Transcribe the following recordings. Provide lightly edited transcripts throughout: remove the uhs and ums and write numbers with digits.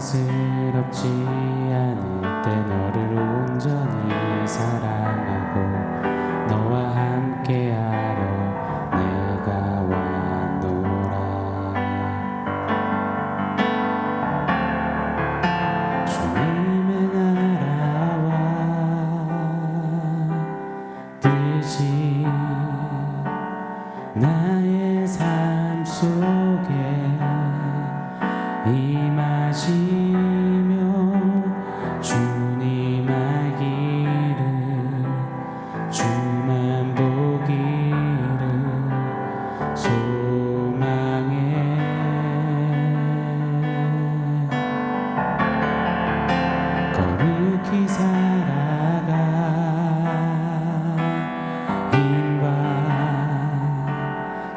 고통스럽지 않을 때 너를 온전히 사랑하고 너와 함께하려 내가 왔노라. 주님의 나라와 뜻이 나의 삶 속에 임하시며 주님 알기를 주만 보기를 소망해. 거룩히 살아가 힘과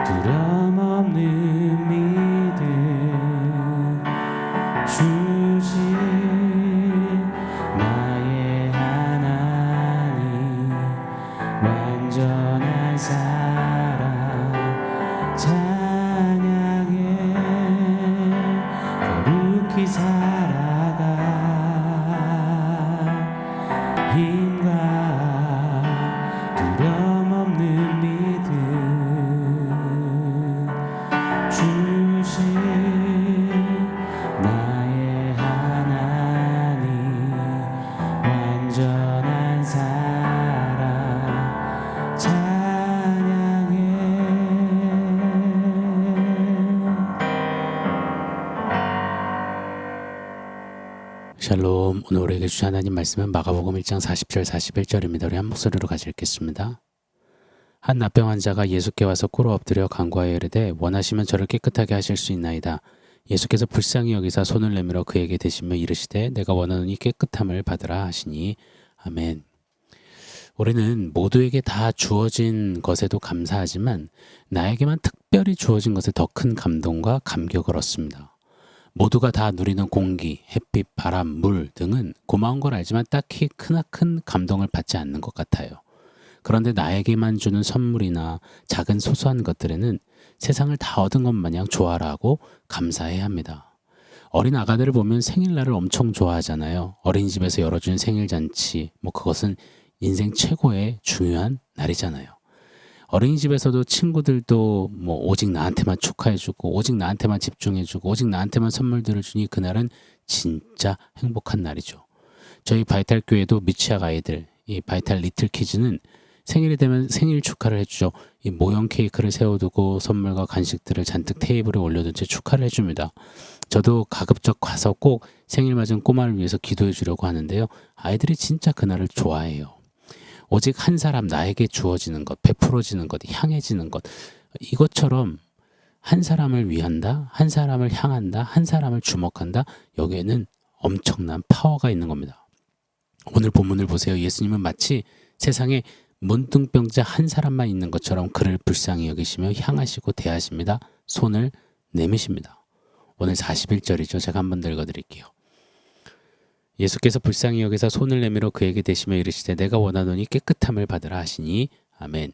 두려움 없는 믿음 주신 나의 하나님 완전한 사랑 찬양해. 거룩히 살아가 힘과 두려움 없는 믿음 주신 나의 하나님 완전한 사랑 찬양해. 샬롬. 오늘 우리에게 주신 하나님 말씀은 마가복음 1장 40절 41절입니다. 우리 한 목소리로 같이 읽겠습니다. 한 납병 환자가 예수께 와서 꿇어 엎드려 간구하여 이르되 원하시면 저를 깨끗하게 하실 수 있나이다. 예수께서 불쌍히 여기사 손을 내밀어 그에게 대시며 이르시되 내가 원하노니 깨끗함을 받으라 하시니 아멘. 우리는 모두에게 다 주어진 것에도 감사하지만 나에게만 특별히 주어진 것에 더 큰 감동과 감격을 얻습니다. 모두가 다 누리는 공기, 햇빛, 바람, 물 등은 고마운 걸 알지만 딱히 크나큰 감동을 받지 않는 것 같아요. 그런데 나에게만 주는 선물이나 작은 소소한 것들에는 세상을 다 얻은 것 마냥 좋아라 하고 감사해야 합니다. 어린 아가들을 보면 생일날을 엄청 좋아하잖아요. 어린이집에서 열어준 생일잔치, 그것은 인생 최고의 중요한 날이잖아요. 어린이집에서도 친구들도 오직 나한테만 축하해주고 오직 나한테만 집중해주고 오직 나한테만 선물들을 주니 그날은 진짜 행복한 날이죠. 저희 바이탈 교회도 미취학 아이들, 이 바이탈 리틀 키즈는 생일이 되면 생일 축하를 해주죠. 이 모형 케이크를 세워두고 선물과 간식들을 잔뜩 테이블에 올려둔 채 축하를 해줍니다. 저도 가급적 가서 꼭 생일 맞은 꼬마를 위해서 기도해 주려고 하는데요. 아이들이 진짜 그날을 좋아해요. 오직 한 사람 나에게 주어지는 것, 베풀어지는 것, 향해지는 것, 이것처럼 한 사람을 위한다, 한 사람을 향한다, 한 사람을 주목한다, 여기에는 엄청난 파워가 있는 겁니다. 오늘 본문을 보세요. 예수님은 마치 세상에 문둥병자 한 사람만 있는 것처럼 그를 불쌍히 여기시며 향하시고 대하십니다. 손을 내미십니다. 오늘 41절이죠. 제가 한번 더 읽어드릴게요. 예수께서 불쌍히 여기사 손을 내밀어 그에게 대시며 이르시되 내가 원하노니 깨끗함을 받으라 하시니 아멘.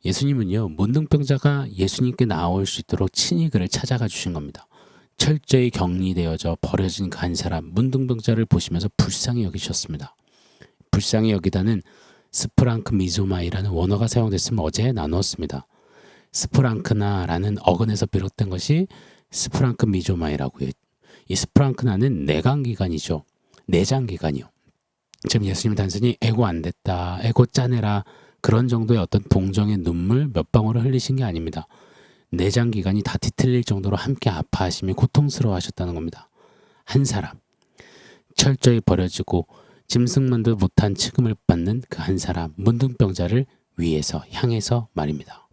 예수님은요, 문둥병자가 예수님께 나올 수 있도록 친히 그를 찾아가 주신 겁니다. 철저히 격리되어져 버려진 그 한 사람 문둥병자를 보시면서 불쌍히 여기셨습니다. 불쌍히 여기다는 스프랑크 미조마이라는 원어가 사용됐으면 어제 나누었습니다. 스프랑크나라는 어근에서 비롯된 것이 스프랑크 미조마이라고 해요. 이 스프랑크나는 내강기관이죠. 내장기관이요. 지금 예수님 단순히 에고 안 됐다, 에고 짜내라 그런 정도의 어떤 동정의 눈물 몇 방울을 흘리신 게 아닙니다. 내장기관이 다 뒤틀릴 정도로 함께 아파하시며 고통스러워 하셨다는 겁니다. 한 사람, 철저히 버려지고 짐승만도 못한 취급을 받는 그 한 사람, 문둥병자를 위해서 향해서 말입니다.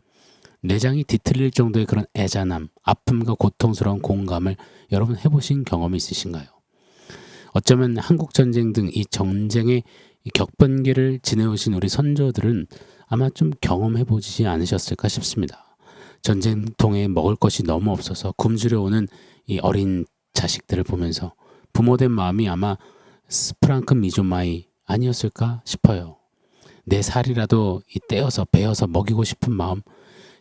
내장이 뒤틀릴 정도의 그런 애잔함, 아픔과 고통스러운 공감을 여러분 해보신 경험이 있으신가요? 어쩌면 한국전쟁 등 이 전쟁의 격번기를 지내오신 우리 선조들은 아마 좀 경험해보지 않으셨을까 싶습니다. 전쟁통에 먹을 것이 너무 없어서 굶주려 오는 이 어린 자식들을 보면서 부모된 마음이 아마 스프랑크 미조마이 아니었을까 싶어요. 내 살이라도 떼어서 베어서 먹이고 싶은 마음,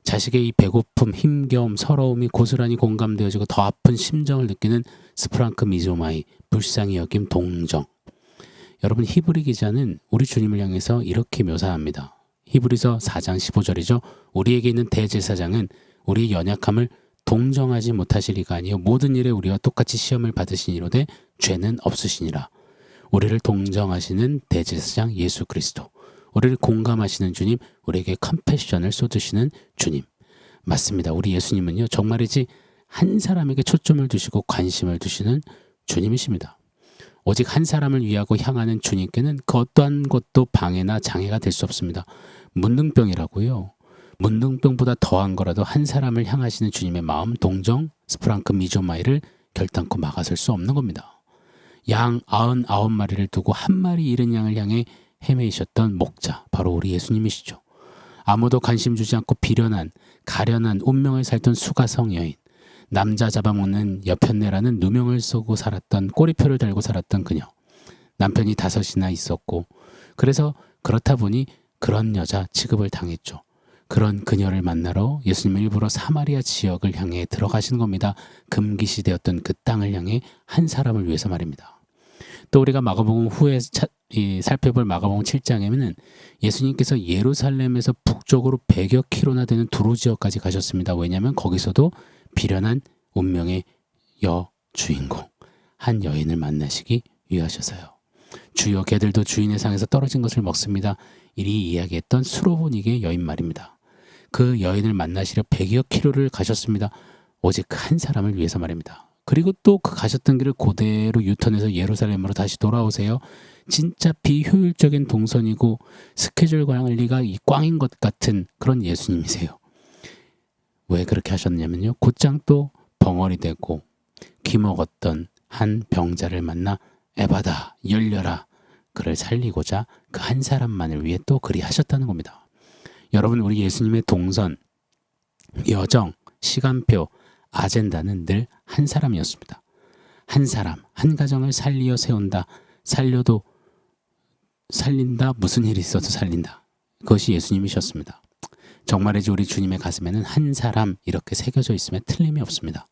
자식의 이 배고픔, 힘겨움, 서러움이 고스란히 공감되어지고 더 아픈 심정을 느끼는 스프랑크 미조마이, 불쌍히 여김, 동정. 여러분, 히브리 기자는 우리 주님을 향해서 이렇게 묘사합니다. 히브리서 4장 15절이죠. 우리에게 있는 대제사장은 우리의 연약함을 동정하지 못하실 이가 아니요 모든 일에 우리와 똑같이 시험을 받으시니로되 죄는 없으시니라. 우리를 동정하시는 대제사장 예수 그리스도, 우리를 공감하시는 주님, 우리에게 컴패션을 쏟으시는 주님. 맞습니다. 우리 예수님은요, 정말이지 한 사람에게 초점을 두시고 관심을 두시는 주님이십니다. 오직 한 사람을 위하고 향하는 주님께는 그 어떠한 것도 방해나 장애가 될 수 없습니다. 문둥병이라고요. 문둥병보다 더한 거라도 한 사람을 향하시는 주님의 마음, 동정, 스프랑크 미조마이를 결단코 막아설 수 없는 겁니다. 양 99마리를 두고 한 마리 잃은 양을 향해 헤매이셨던 목자, 바로 우리 예수님이시죠. 아무도 관심 주지 않고 비련한, 가련한 운명을 살던 수가성 여인, 남자 잡아먹는 여편네라는 누명을 쓰고 살았던, 꼬리표를 달고 살았던 그녀. 남편이 5이나 있었고, 그래서 그렇다 보니 그런 여자 취급을 당했죠. 그런 그녀를 만나러 예수님은 일부러 사마리아 지역을 향해 들어가시는 겁니다. 금기시되었던 그 땅을 향해 한 사람을 위해서 말입니다. 또 우리가 마가복음 후에 살펴볼 마가복음 7장에는 예수님께서 예루살렘에서 북쪽으로 100여 킬로나 되는 두로 지역까지 가셨습니다. 왜냐하면 거기서도 비련한 운명의 여주인공, 한 여인을 만나시기 위하셔서요. 주여, 개들도 주인의 상에서 떨어진 것을 먹습니다. 이리 이야기했던 수로보니게 여인 말입니다. 그 여인을 만나시려 100여 킬로를 가셨습니다. 오직 한 사람을 위해서 말입니다. 그리고 또 그 가셨던 길을 그대로 유턴해서 예루살렘으로 다시 돌아오세요. 진짜 비효율적인 동선이고 스케줄 관리가 이 꽝인 것 같은 그런 예수님이세요. 왜 그렇게 하셨냐면요, 곧장 또 벙어리 되고 기먹었던 한 병자를 만나 에바다, 열려라, 그를 살리고자 그 한 사람만을 위해 또 그리 하셨다는 겁니다. 여러분, 우리 예수님의 동선, 여정, 시간표, 아젠다는 늘 한 사람이었습니다. 한 사람, 한 가정을 살리어 세운다. 살려도 살린다. 무슨 일이 있어도 살린다. 그것이 예수님이셨습니다. 정말이지 우리 주님의 가슴에는 한 사람 이렇게 새겨져 있음에 틀림이 없습니다.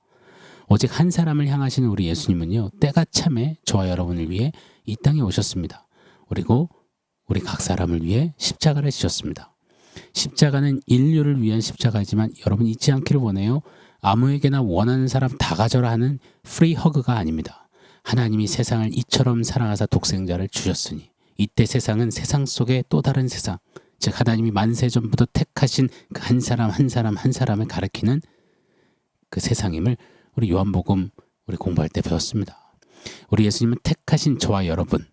오직 한 사람을 향하시는 우리 예수님은요, 때가 참에 저와 여러분을 위해 이 땅에 오셨습니다. 그리고 우리 각 사람을 위해 십자가를 지셨습니다. 십자가는 인류를 위한 십자가이지만 여러분 잊지 않기를 원해요. 아무에게나 원하는 사람 다 가져라 하는 프리 허그가 아닙니다. 하나님이 세상을 이처럼 사랑하사 독생자를 주셨으니 이때 세상은 세상 속의 또 다른 세상, 즉 하나님이 만세전부터 택하신 그 한 사람 한 사람 한 사람을 가리키는 그 세상임을 우리 요한복음 우리 공부할 때 배웠습니다. 우리 예수님은 택하신 저와 여러분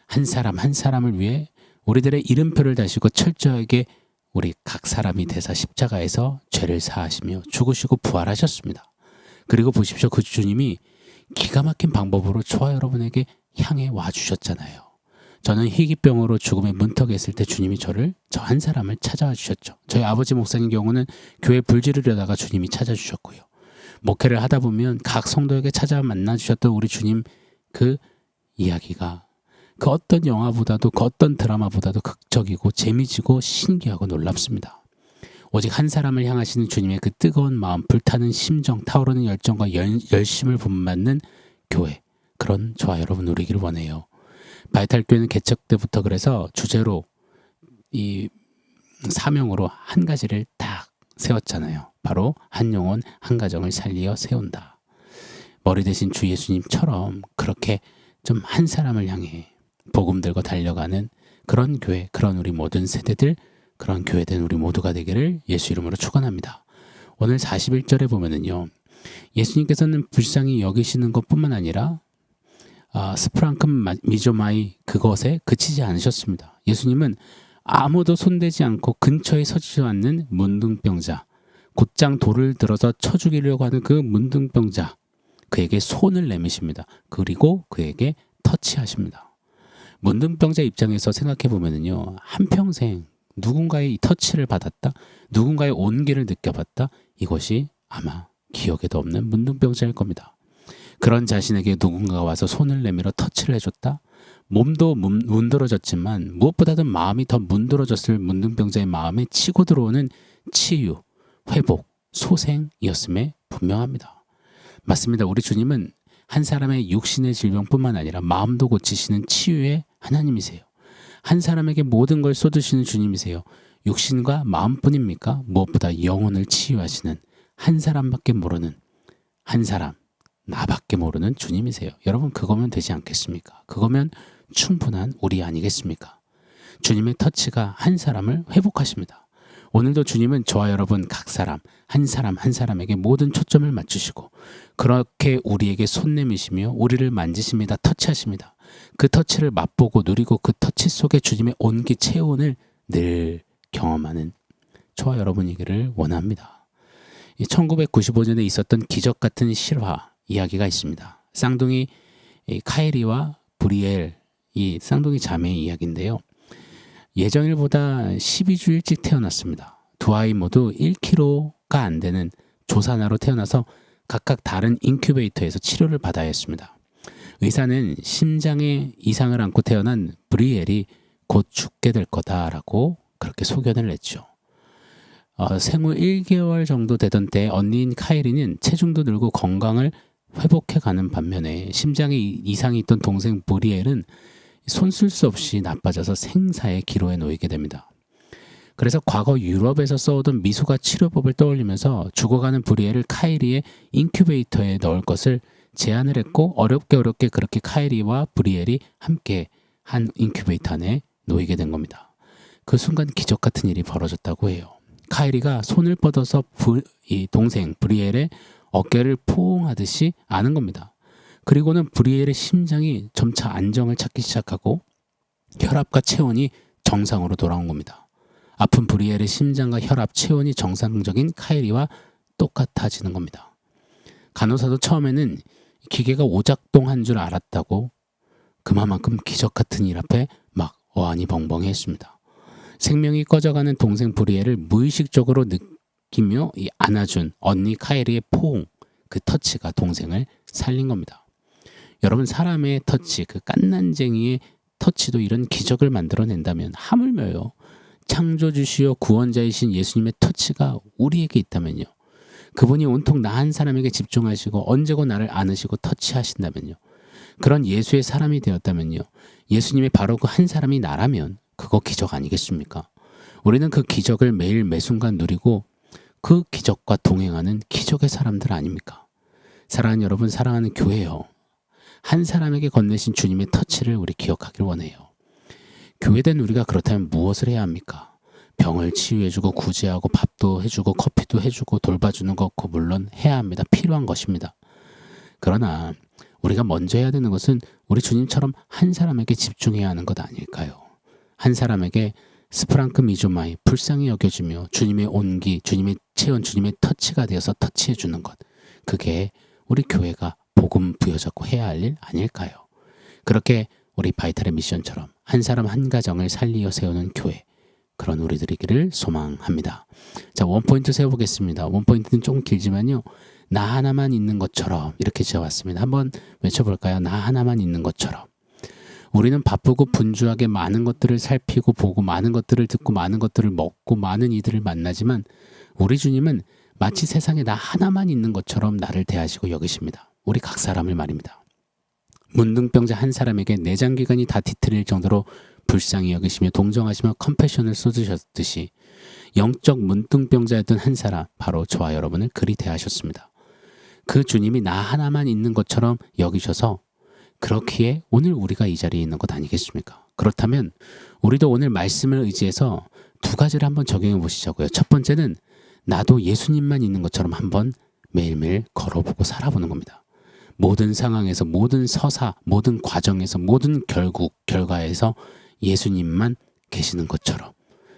한 사람 한 사람을 위해 우리들의 이름표를 다시고 철저하게 우리 각 사람이 되사 십자가에서 죄를 사하시며 죽으시고 부활하셨습니다. 그리고 보십시오. 그 주님이 기가 막힌 방법으로 저와 여러분에게 향해 와주셨잖아요. 저는 희귀병으로 죽음의 문턱에 있을 때 주님이 저 한 사람을 찾아와 주셨죠. 저희 아버지 목사님 경우는 교회 불지르려다가 주님이 찾아주셨고요. 목회를 하다 보면 각 성도에게 찾아와 만나주셨던 우리 주님, 그 이야기가 그 어떤 영화보다도 그 어떤 드라마보다도 극적이고 재미지고 신기하고 놀랍습니다. 오직 한 사람을 향하시는 주님의 그 뜨거운 마음, 불타는 심정, 타오르는 열정과 열심을 본받는 교회, 그런 저와 여러분 누리기를 원해요. 바이탈교회는 개척 때부터 그래서 주제로 이 사명으로 한 가지를 딱 세웠잖아요. 바로 한 영혼 한 가정을 살리어 세운다. 머리 대신 주 예수님처럼 그렇게 좀 한 사람을 향해 복음 들고 달려가는 그런 교회, 그런 우리 모든 세대들, 그런 교회된 우리 모두가 되기를 예수 이름으로 축원합니다. 오늘 41절에 보면은요, 예수님께서는 불쌍히 여기시는 것뿐만 아니라 스프랑크 미조마이 그것에 그치지 않으셨습니다. 예수님은 아무도 손대지 않고 근처에 서지도 않는 문둥병자, 곧장 돌을 들어서 쳐 죽이려고 하는 그 문둥병자, 그에게 손을 내미십니다. 그리고 그에게 터치하십니다. 문둥병자 입장에서 생각해 보면은요, 한평생 누군가의 이 터치를 받았다, 누군가의 온기를 느껴봤다, 이것이 아마 기억에도 없는 문둥병자일 겁니다. 그런 자신에게 누군가가 와서 손을 내밀어 터치를 해줬다. 몸도 문드러졌지만 무엇보다도 마음이 더 문드러졌을 문둥병자의 마음에 치고 들어오는 치유, 회복, 소생이었음에 분명합니다. 맞습니다. 우리 주님은 한 사람의 육신의 질병뿐만 아니라 마음도 고치시는 치유의 하나님이세요. 한 사람에게 모든 걸 쏟으시는 주님이세요. 육신과 마음뿐입니까? 무엇보다 영혼을 치유하시는 한 사람밖에 모르는 한 사람, 나밖에 모르는 주님이세요. 여러분, 그거면 되지 않겠습니까? 그거면 충분한 우리 아니겠습니까? 주님의 터치가 한 사람을 회복하십니다. 오늘도 주님은 저와 여러분 각 사람 한 사람에게 모든 초점을 맞추시고 그렇게 우리에게 손 내미시며 우리를 만지십니다. 터치하십니다. 그 터치를 맛보고 누리고 그 터치 속에 주님의 온기 체온을 늘 경험하는 저와 여러분이기를 원합니다. 1995년에 있었던 기적 같은 실화 이야기가 있습니다. 쌍둥이 카이리와 브리엘, 이 쌍둥이 자매의 이야기인데요. 예정일보다 12주 일찍 태어났습니다. 두 아이 모두 1kg가 안 되는 조산아로 태어나서 각각 다른 인큐베이터에서 치료를 받아야 했습니다. 의사는 심장에 이상을 안고 태어난 브리엘이 곧 죽게 될 거다라고 그렇게 소견을 냈죠. 생후 1개월 정도 되던 때 언니인 카이리는 체중도 늘고 건강을 회복해가는 반면에 심장에 이상이 있던 동생 브리엘은 손 쓸 수 없이 나빠져서 생사의 기로에 놓이게 됩니다. 그래서 과거 유럽에서 써오던 미숙아 치료법을 떠올리면서 죽어가는 브리엘을 카이리의 인큐베이터에 넣을 것을 제안을 했고 어렵게 그렇게 카이리와 브리엘이 함께 한 인큐베이터 안에 놓이게 된 겁니다. 그 순간 기적 같은 일이 벌어졌다고 해요. 카이리가 손을 뻗어서 이 동생 브리엘의 어깨를 포옹하듯이 아는 겁니다. 그리고는 브리엘의 심장이 점차 안정을 찾기 시작하고 혈압과 체온이 정상으로 돌아온 겁니다. 아픈 브리엘의 심장과 혈압, 체온이 정상적인 카이리와 똑같아지는 겁니다. 간호사도 처음에는 기계가 오작동한 줄 알았다고 그만큼 기적 같은 일 앞에 막 어안이 벙벙했습니다. 생명이 꺼져가는 동생 브리엘을 무의식적으로 느끼며 안아준 언니 카이리의 포옹, 그 터치가 동생을 살린 겁니다. 여러분, 사람의 터치, 그 깐난쟁이의 터치도 이런 기적을 만들어낸다면 하물며요, 창조주시오 구원자이신 예수님의 터치가 우리에게 있다면요, 그분이 온통 나 한 사람에게 집중하시고 언제고 나를 안으시고 터치하신다면요, 그런 예수의 사람이 되었다면요, 예수님의 바로 그 한 사람이 나라면 그거 기적 아니겠습니까? 우리는 그 기적을 매일 매순간 누리고 그 기적과 동행하는 기적의 사람들 아닙니까? 사랑하는 여러분, 사랑하는 교회요, 한 사람에게 건네신 주님의 터치를 우리 기억하길 원해요. 교회된 우리가 그렇다면 무엇을 해야 합니까? 병을 치유해주고 구제하고 밥도 해주고 커피도 해주고 돌봐주는 것, 그거 물론 해야 합니다. 필요한 것입니다. 그러나 우리가 먼저 해야 되는 것은 우리 주님처럼 한 사람에게 집중해야 하는 것 아닐까요? 한 사람에게 스프랑크 미조마이 불쌍히 여겨주며 주님의 온기, 주님의 체온, 주님의 터치가 되어서 터치해주는 것, 그게 우리 교회가 복음 부여잡고 해야 할 일 아닐까요? 그렇게 우리 바이탈의 미션처럼 한 사람 한 가정을 살리어 세우는 교회, 그런 우리들이기를 소망합니다. 자, 원포인트 세워보겠습니다. 원포인트는 조금 길지만요, 나 하나만 있는 것처럼 이렇게 지어왔습니다. 한번 외쳐볼까요? 나 하나만 있는 것처럼. 우리는 바쁘고 분주하게 많은 것들을 살피고 보고 많은 것들을 듣고 많은 것들을 먹고 많은 이들을 만나지만 우리 주님은 마치 세상에 나 하나만 있는 것처럼 나를 대하시고 여기십니다. 우리 각 사람을 말입니다. 문둥병자 한 사람에게 내장기관이 다 뒤틀릴 정도로 불쌍히 여기시며 동정하시며 컴패션을 쏟으셨듯이 영적 문둥병자였던 한 사람, 바로 저와 여러분을 그리 대하셨습니다. 그 주님이 나 하나만 있는 것처럼 여기셔서 그렇기에 오늘 우리가 이 자리에 있는 것 아니겠습니까? 그렇다면 우리도 오늘 말씀을 의지해서 두 가지를 한번 적용해 보시자고요. 첫 번째는 나도 예수님만 있는 것처럼 한번 매일매일 걸어보고 살아보는 겁니다. 모든 상황에서, 모든 서사, 모든 과정에서, 모든 결과에서 예수님만 계시는 것처럼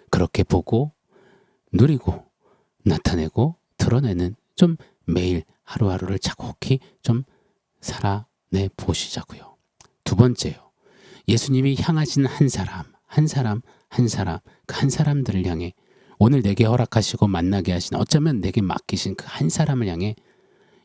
그렇게 보고 누리고 나타내고 드러내는, 좀 매일 하루하루를 차곡히 좀 살아내 보시자고요. 두 번째요, 예수님이 향하신 한 사람, 그 한 사람들을 향해 오늘 내게 허락하시고 만나게 하신, 어쩌면 내게 맡기신 그 한 사람을 향해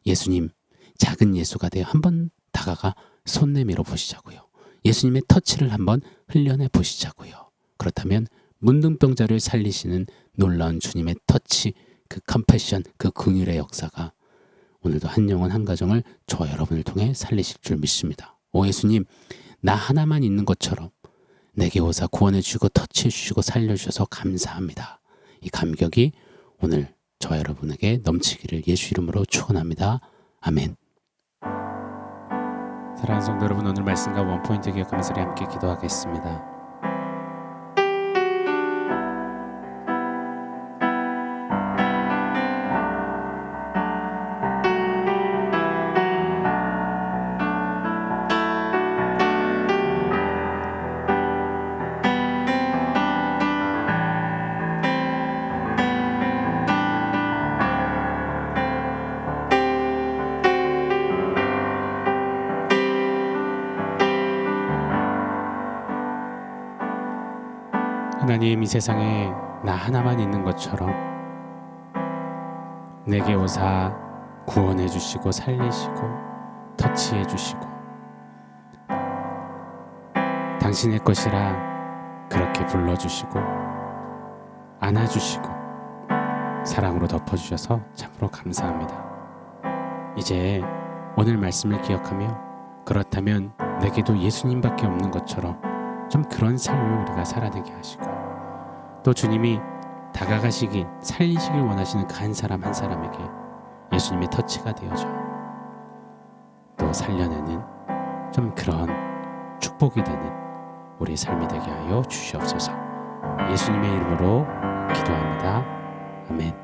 예수님, 작은 예수가 되어 한번 다가가 손 내밀어 보시자고요. 예수님의 터치를 한번 흘려내 보시자고요. 그렇다면 문둥병자를 살리시는 놀라운 주님의 터치, 그 컴패션, 그 긍휼의 역사가 오늘도 한 영혼 한 가정을 저와 여러분을 통해 살리실 줄 믿습니다. 오 예수님, 나 하나만 있는 것처럼 내게 오사 구원해 주시고 터치해 주시고 살려주셔서 감사합니다. 이 감격이 오늘 저와 여러분에게 넘치기를 예수 이름으로 축원합니다. 아멘. 사랑하는 성도 여러분, 오늘 말씀과 원포인트 기억하면서 우리 함께 기도하겠습니다. 하나님, 이 세상에 나 하나만 있는 것처럼 내게 오사 구원해 주시고 살리시고 터치해 주시고 당신의 것이라 그렇게 불러주시고 안아주시고 사랑으로 덮어주셔서 참으로 감사합니다. 이제 오늘 말씀을 기억하며 그렇다면 내게도 예수님밖에 없는 것처럼 좀 그런 삶을 우리가 살아내게 하시고 또 주님이 다가가시길 살리시길 원하시는 그 한 사람 한 사람에게 예수님의 터치가 되어져 또 살려내는 좀 그런 축복이 되는 우리의 삶이 되게 하여 주시옵소서. 예수님의 이름으로 기도합니다. 아멘.